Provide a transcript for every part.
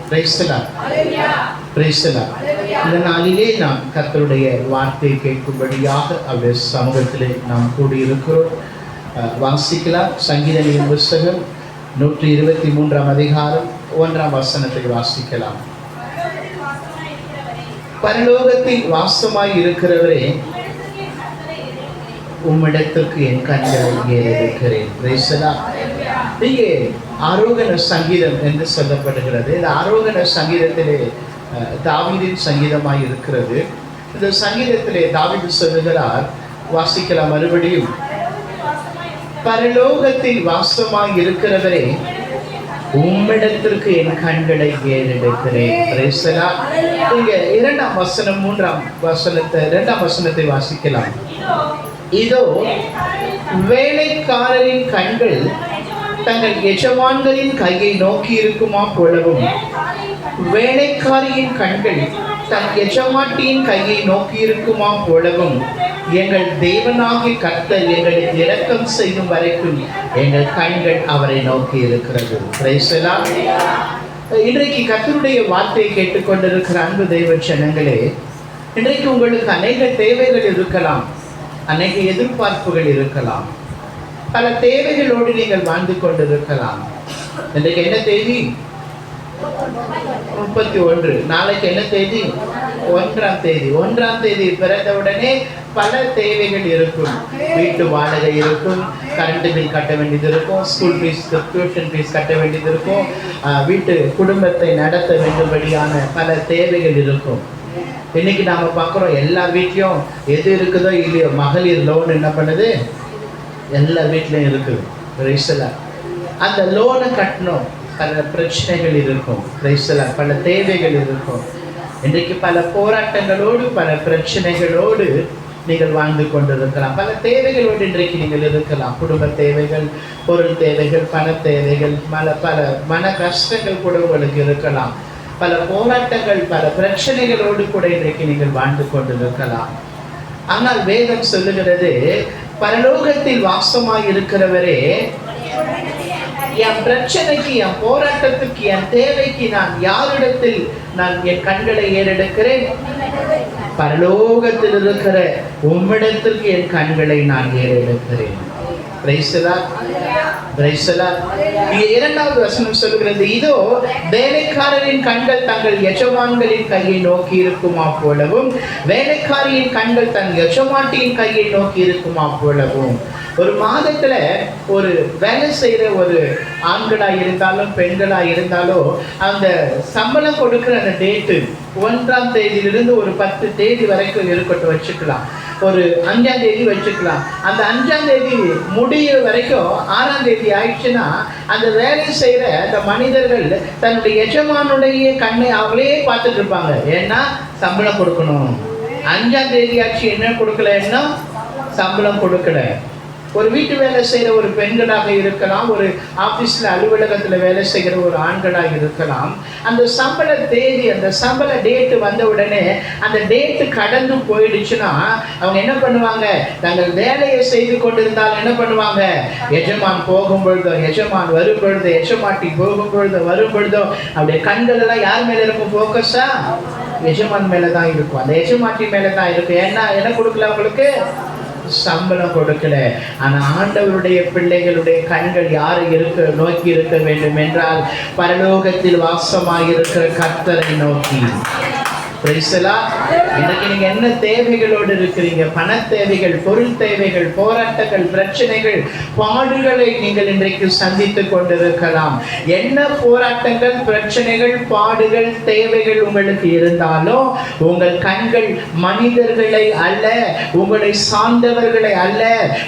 Price the Lord. Praise the Lord. இந்த நாளிலே நாம் கர்த்தருடைய வார்த்தையை கேட்கும்படியாக அவருடைய சமூகத்திலே நாம் கூடியிருக்கிறோம். வாசிக்கலாம். சங்கீதங்களின் புஸ்தகம் 123 அதிகாரம் 1 வசனத்தை வாசிக்கலாம். பரலோகத்தில் வாசமாய் இருக்கிறவரே, உம்மிடத்திற்கு என் கண்களை ஏறெடுக்கிறேன். Praise the Lord. இங்கே ஆரோகண சங்கீதம் என்று சொல்லப்படுகிறது. இந்த ஆரோகண சங்கீதத்திலே தாவீதின் சங்கீதமாய் இருக்கிறது. இந்த சங்கீதத்திலே தாவீது சொல்லுகிறார், வாசிக்கலாம் மறுபடியும். பரலோகத்தில் வாசமாய் இருக்கிறவரே, உம்மிடத்திற்கு என் கண்களை ஏறெடுக்கிறேன். Praise the Lord. இங்க 2ஆம் வசனம் 3ஆம் வசனத்தை 2ஆம் வசனத்தை வாசிக்கலாம். இதோ வேலைக்காரரின் கண்கள் தங்கள் எஜமான்களின் கையை நோக்கி இருக்குமா போலவும், வேலைக்காரியின் கண்கள் தன் எஜமாட்டியின் கையை நோக்கி இருக்குமா போலவும், எங்கள் தேவனாகிய கர்த்தர் எங்களுக்கு இரக்கம் செய்யும் வரைக்கும் எங்கள் கண்கள் அவரை நோக்கி இருக்கிறது. Price the Lord. இன்றைக்கு கர்த்தருடைய வார்த்தையை கேட்டுக்கொண்டிருக்கிற அன்பு தெய்வ ஜனங்களே, இன்றைக்கு உங்களுக்கு அநேக தேவைகள் இருக்கலாம், அநேக எதிர்பார்ப்புகள் இருக்கலாம், பல தேவைகளோடு நீங்கள் வாழ்ந்து கொண்டிருக்கலாம். இன்றைக்கு என்ன தேதி? 31. நாளைக்கு என்ன தேதி? 1ஆம் தேதி. 1ஆம் தேதி பிறந்தவுடனே பல தேவைகள் இருக்கும். வீட்டு வாடகை இருக்கும், கரண்ட் பில் கட்ட வேண்டியது இருக்கும், ஸ்கூல் ஃபீஸ், டியூஷன் ஃபீஸ் கட்ட வேண்டியது இருக்கும், வீட்டு குடும்பத்தை நடத்த வேண்டும்படியான பல தேவைகள் இருக்கும். இன்னைக்கு நாம பார்க்குறோம், எல்லா வீட்லையும் எது இருக்குதோ இல்லையோ மகளிர் லோன் என்ன பண்ணுது? எல்லா வீட்லையும் இருக்குது. Price the Lord. அந்த லோனை கட்டணும், பல பிரச்சனைகள் இருக்கும். Price the Lord. பல தேவைகள் இருக்கும். இன்றைக்கு பல போராட்டங்களோடு பல பிரச்சனைகளோடு நீங்கள் வாழ்ந்து கொண்டிருக்கலாம். பல தேவைகளோடு இன்றைக்கு நீங்கள் இருக்கலாம். குடும்ப தேவைகள், பொருள் தேவைகள், பண தேவைகள், பல மன கஷ்டங்கள் கூட உங்களுக்கு இருக்கலாம். பல போராட்டங்கள், பல பிரச்சனைகளோடு கூட இன்றைக்கு நீங்கள் வாழ்ந்து கொண்டிருக்கலாம். ஆனால் வேதம் சொல்லுகிறது, பரலோகத்தில் வாசமாய் இருக்கிறவரே, என் பிரச்சனைக்கு, என் போராட்டத்துக்கு, என் தேவைக்கு நான் யாரிடத்தில் நான் என் கண்களை ஏறெடுக்கிறேன்? பரலோகத்தில் இருக்கிற உம்மிடத்திற்கு என் கண்களை நான் ஏறெடுக்கிறேன். Praise the Lord. Praise the Lord. இங்கே 2வது வசனம் சொல்கிறது, இதோ வேலைக்காரரின் கண்கள் தங்கள் எஜமான்களின் கையை நோக்கி இருக்குமா போலவும், வேலைக்காரியின் கண்கள் தன் எஜமாட்டியின் கையை நோக்கி இருக்குமா போலவும். ஒரு மாதத்துல ஒரு வேலை செய்யற ஒரு ஆண்களா இருந்தாலும் பெண்களா இருந்தாலும் அந்த சம்பளம் கொடுக்கிற அந்த டேட்டு 1ஆம் தேதியிலிருந்து ஒரு 10 தேதி வரைக்கும் இருக்கட்டும், வச்சுக்கலாம். ஒரு 5ஆம் தேதி வச்சுக்கலாம். அந்த 5ஆம் தேதி முடிய வரைக்கும் 6ஆம் தேதி ஆயிடுச்சுன்னா அந்த வேலை செய்யற அந்த மனிதர்கள் தன்னுடைய எஜமானுடைய கண்ணை அவங்களே பார்த்துட்டு இருப்பாங்க. ஏன்னா சம்பளம் கொடுக்கணும். 5ஆம் தேதி ஆச்சு, என்ன கொடுக்கல? என்ன சம்பளம் கொடுக்கல. ஒரு வீட்டு வேலை செய்கிற ஒரு பெண்களாக இருக்கலாம், ஒரு ஆஃபீஸில் அலுவலகத்தில் வேலை செய்கிற ஒரு ஆண்களாக இருக்கலாம். அந்த சம்பள தேதி, அந்த சம்பள டேட்டு வந்த உடனே அந்த டேட்டு கடந்து போயிடுச்சுன்னா அவங்க என்ன பண்ணுவாங்க? தங்கள் வேலையை செய்து கொண்டிருந்தால் என்ன பண்ணுவாங்க? எஜமான் போகும் பொழுதோ, எஜமான் வரும் பொழுதோ, எஜமாட்டி போகும் பொழுதோ வரும் பொழுதோ அப்படியே கண்கள் எல்லாம் யார் மேலே இருக்கும்? ஃபோக்கஸா எஜமான் மேலே தான் இருக்கும், அந்த எஜமாட்டி மேலே தான் இருக்கும். ஏன்னா என்ன கொடுக்கல அவங்களுக்கு? சம்பளம் கொடுக்கல. ஆனா ஆண்டவருடைய பிள்ளைகளுடைய கண்கள் யாரை நோக்கி இருக்க வேண்டும் என்றால் பரலோகத்தில் வாசமாயிருக்கிற கர்த்தரை நோக்கி. இன்னைக்கு நீங்க என்ன தேவைகளோடு இருக்கிறீங்க? பண தேவைகள், பொருள் தேவைகள், போராட்டங்கள், பிரச்சனைகள், பாடுகளை நீங்கள் இன்றைக்கு சந்தித்துக் கொண்டிருக்கலாம். என்ன போராட்டங்கள், பிரச்சனைகள், பாடுகள், தேவைகள் உங்களுக்கு இருந்தாலும் உங்கள் கண்கள் மனிதர்களை அல்ல, உங்களை சார்ந்தவர்களை அல்ல,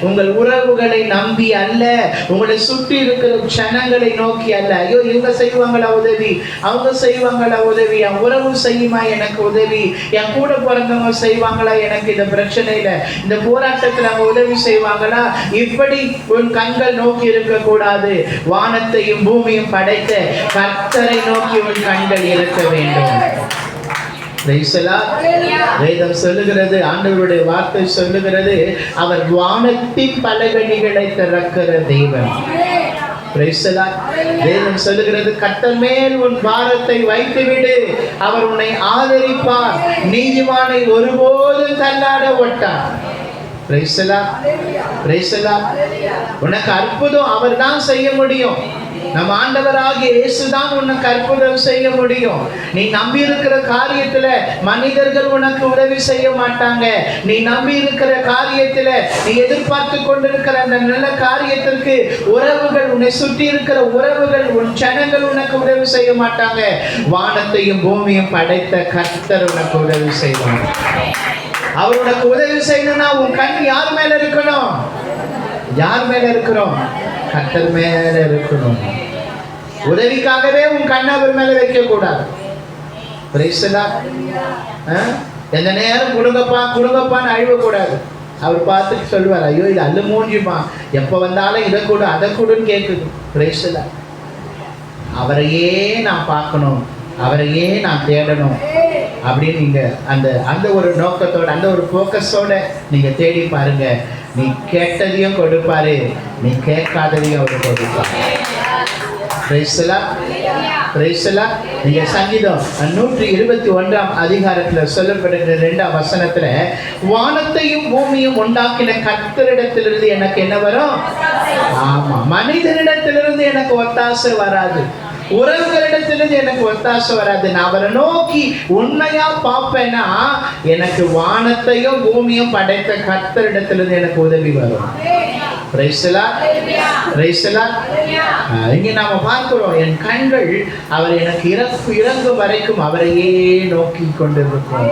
உங்கள் உறவுகளை நம்பி அல்ல, உங்களை சுற்றி இருக்கிற ஜனங்களை நோக்கி அல்ல. ஐயோ இவங்க செய்வாங்களா உதவி, அவங்க செய்வாங்களா உதவி, என் உறவு செய்யுமா எனக்கு உதவி, என் கூட பிறந்தவங்க செய்வாங்களா எனக்கு இந்த பிரச்சனையில, இந்த போராட்டத்தில் அவங்க உதவி செய்வாங்களா? இப்படி உன் கண்கள் நோக்கி இருக்க கூடாது. வானத்தையும் பூமியும் படைத்த கர்த்தரை நோக்கி உன் கண்கள் இருக்க வேண்டும். வேதம் சொல்லுகிறது, ஆண்டவருடைய வார்த்தை சொல்லுகிறது, அவர் வானத்தின் பலகணிகளை திறக்கிற தேவன். Praise the Lord. தேவன் சொல்லுகிறது, கர்த்தர் மேல் உன் பாரத்தை வைத்து விடு, அவர் உன்னை ஆதரிப்பார், நீதிமானை ஒருபோதும் தள்ளாட ஒட்டார். Praise the Lord. Praise the Lord. உனக்கு அற்புதம் அவர் தான் செய்ய முடியும். நம்ம ஆண்டவராகிய இயேசு தான் உனக்கு அற்புதம் செய்ய முடியும். நீ நம்பி இருக்கிற காரியத்துல மனிதர்கள் உனக்கு உதவி செய்ய மாட்டாங்க. நீ நம்பி இருக்கிற காரியத்துல, நீ எதிர்பார்த்து கொண்டிருக்கிற அந்த நல்ல காரியத்திற்கு உறவுகள், உன்னை சுற்றி இருக்கிற உறவுகள், உன் ஜனங்கள் உனக்கு உதவி செய்ய மாட்டாங்க. வானத்தையும் பூமியும் படைத்த கர்த்தர் உனக்கு உதவி செய்வார். அவர் உனக்கு உதவி செய்யணும்னா உன் கண் யார் மேல இருக்கணும்? யார் மேல இருக்கிறோம்? கர்த்தர் மேல இருக்கணும். உதவிக்காகவே உன் கண்ணை அவர் மேல வைக்க கூடாது. எந்த நேரம் குடுங்கப்பா குடுங்கப்பான்னு அழுவக்கூடாது. அவர் பார்த்துட்டு சொல்லுவார், ஐயோ இது அல்ல மூஞ்சிப்பா, எப்ப வந்தாலும் இதை கொடு அதை கொடுன்னு கேட்குது. பிரைஸ்ல அவரையே நான் பார்க்கணும், அவரையே நான் தேடணும் அப்படின்னு நீங்க அந்த அந்த ஒரு நோக்கத்தோட, அந்த ஒரு போக்கஸோட நீங்க தேடி பாருங்க. நீ கேட்டதையும் கொடுப்பாரு, நீ கேட்காததையும் அவர் கொடுப்பாரு. நீங்க சங்கீதம் 121 அதிகாரத்துல சொல்லப்படுகிற 2ஆம் வசனத்துல, வானத்தையும் பூமியும் உண்டாக்கின கர்த்தரிடத்திலிருந்து எனக்கு என்ன வரும்? ஆமா, மனிதனிடத்திலிருந்து எனக்கு ஒத்தாசை வராது, உறவுகளிடத்திலிருந்து எனக்கு ஒத்தாசை வராது. நான் அவரை நோக்கி உண்மையா பார்ப்பேன்னா எனக்கு வானத்தையும் பூமியும் படைத்த கர்த்தரிடத்திலிருந்து எனக்கு உதவி வரும். இங்க நாம பார்க்கிறோம், என் கண்கள் அவர் எனக்கு இறங்கும் வரைக்கும் அவரையே நோக்கி கொண்டிருக்கும்.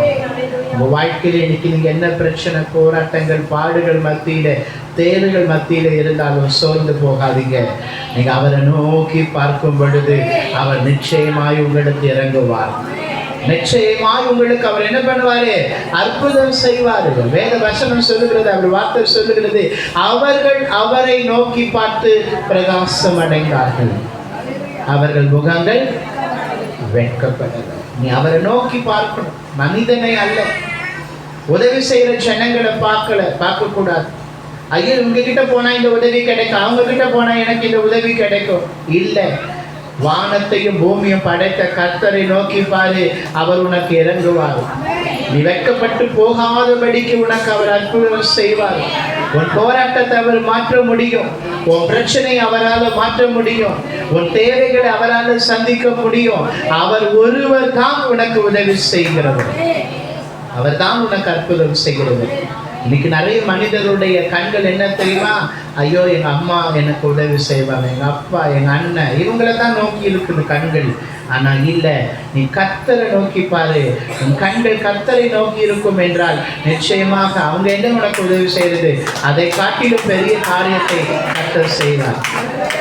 உங்க வாழ்க்கையில இன்னைக்கு நீங்க என்ன பிரச்சனை, போராட்டங்கள், பாடுகள் மத்தியில, தேவைகள் மத்தியில இருந்தாலும் சோர்ந்து போகாதீங்க. நீங்க அவரை நோக்கி பார்க்கும் பொழுது அவர் நிச்சயமாய் உங்களுக்கு இறங்குவார். நிச்சயமாய் உங்களுக்கு அவர் என்ன பண்ணுவாரு? அற்புதம் செய்வாரு. வேத வசனம் சொல்லுகிறது, அவர் வார்த்தை சொல்லுகிறது, அவர்கள் அவரை நோக்கி பார்த்து பிரகாசம் அடைந்தார்கள், அவர்கள் முகங்கள் வெட்கப்படல. நீ அவரை நோக்கி பார்க்கணும், மனிதனை அல்ல. உதவி செய்யற ஜனங்களை பார்க்க கூடாது. ஐயோ உங்ககிட்ட போனா இந்த உதவி கிடைக்கும், அவங்க கிட்ட போனா எனக்கு இந்த உதவி கிடைக்கும். இல்லை, வானத்தையும் பூமியும் படைத்த கர்த்தரை நோக்கி பாரு, அவர் உனக்கு இறங்குவார். நீ வெட்கப்பட்டு போகாதபடிக்கு உனக்கு அவர் அற்புதம் செய்வார். உன் போராட்டத்தை அவர் மாற்ற முடியும், உன் பிரச்சனை அவரால் மாற்ற முடியும், உன் தேவைகளை அவரால் சந்திக்க முடியும். அவர் ஒருவர் தான் உனக்கு உதவி செய்கிறவர், அவர் தான் உனக்கு அற்புதம் செய்கிறது. இன்னைக்கு நிறைய மனிதருடைய கண்கள் என்ன தெரியுமா? ஐயோ எங்க அம்மா எனக்கு உதவி செய்வாங்க, எங்க அப்பா, எங்க அண்ணன், இவங்களை தான் நோக்கி இருக்குது கண்கள். ஆனா இல்ல, நீ கர்த்தரை நோக்கி பாரு. உன் கண்கள் கர்த்தரை நோக்கி இருக்கும் என்றால் நிச்சயமாக அவங்க என்ன உனக்கு உதவி செய்யறது, அதை காட்டிலும் பெரிய காரியத்தை கர்த்தர் செய்வார்.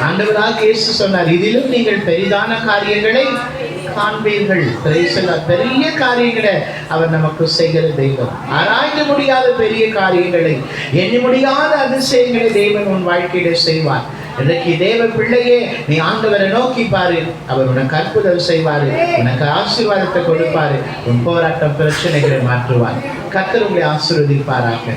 ஆண்டவராக இயேசு சொன்னார், இதிலும் நீங்கள் பெரிதான காரியங்களை காண்பீர்கள். பெரிய காரியங்களை அவர் நமக்கு செய்கிற தெய்வம். ஆராய்ந்து முடியாத பெரிய காரியங்களை, எண்ணி முடியாத அதிசயங்களை தேவன் உன் வாழ்க்கையில செய்வார். இன்றைக்கு தேவ பிள்ளையே, நீ ஆண்டவரை நோக்கி பாரு, அவர் உனக்கு அற்புதம் செய்வாரு, உனக்கு ஆசீர்வாதத்தை கொடுப்பாரு, உன் போராட்டம் பிரச்சனைகளை மாற்றுவார். கர்த்தர் உங்களை ஆசீர்வதிப்பாராக.